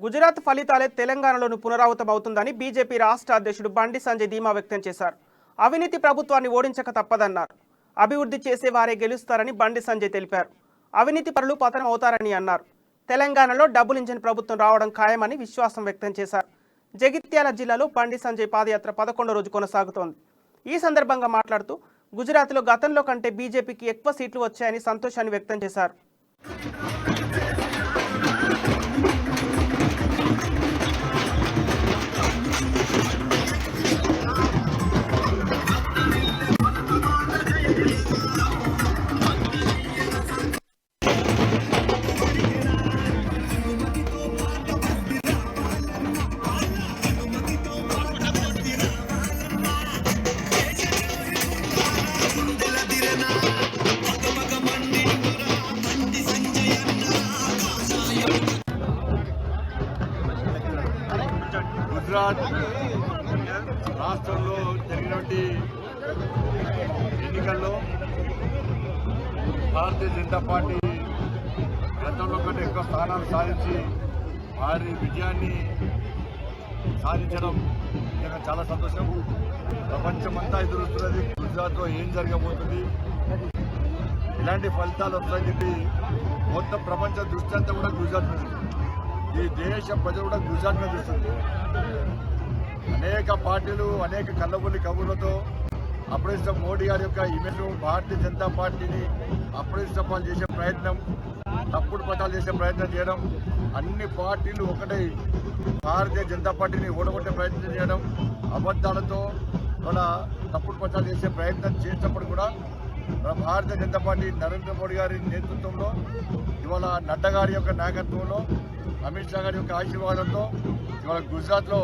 గుజరాత్ ఫలితాలే తెలంగాణలోనూ పునరావృతమవుతుందని బీజేపీ రాష్ట్ర అధ్యక్షుడు బండి సంజయ్ ధీమా వ్యక్తం చేశారు. అవినీతి ప్రభుత్వాన్ని ఓడించక తప్పదన్నారు. అభివృద్ధి చేసేవారే గెలుస్తారని బండి సంజయ్ తెలిపారు. అవినీతి పరులు పతనం అవుతారని అన్నారు. తెలంగాణలో డబుల్ ఇంజిన్ ప్రభుత్వం రావడం ఖాయమని విశ్వాసం వ్యక్తం చేశారు. జగిత్యాల జిల్లాలో బండి సంజయ్ పాదయాత్ర 11వ రోజు కొనసాగుతోంది. ఈ సందర్భంగా మాట్లాడుతూ గుజరాత్లో గతంలో కంటే బీజేపీకి ఎక్కువ సీట్లు వచ్చాయని సంతోషాన్ని వ్యక్తం చేశారు. గుజరాత్ రాష్ట్రంలో జరిగినటువంటి ఎన్నికల్లో భారతీయ జనతా పార్టీ గతంలో కంటే ఎక్కువ స్థానాలు సాధించి వారి విజయాన్ని సాధించడం నిజంగా చాలా సంతోషం. ప్రపంచమంతా ఎదురుస్తున్నది గుజరాత్లో ఏం జరగబోతుంది, ఇలాంటి ఫలితాలు వస్తాయని చెప్పి మొత్తం ప్రపంచ దృష్టి అంతా కూడా గుజరాత్ మీద, ఈ దేశ ప్రజలు కూడా గుజరాత్ మీద చూస్తుంది. అనేక పార్టీలు అనేక కళ్ళబుల్లి కబుర్లతో అప్రదిష్ట మోడీ గారి యొక్క ఇమేజ్ భారతీయ జనతా పార్టీని అప్రదిష్టపాలు చేసే ప్రయత్నం, తప్పుడు ప్రచారాలు చేసే ప్రయత్నం చేయడం, అన్ని పార్టీలు ఒకటే భారతీయ జనతా పార్టీని ఓడగొట్టే ప్రయత్నం చేయడం, అబద్ధాలతో మన తప్పుడు ప్రచారం చేసే ప్రయత్నం చేసినప్పుడు కూడా భారతీయ జనతా పార్టీ నరేంద్ర మోడీ గారి నేతృత్వంలో, ఇవాళ నడ్డా గారి యొక్క నాయకత్వంలో, అమిత్ షా గారి యొక్క ఆశీర్వాదంతో ఇవాళ గుజరాత్లో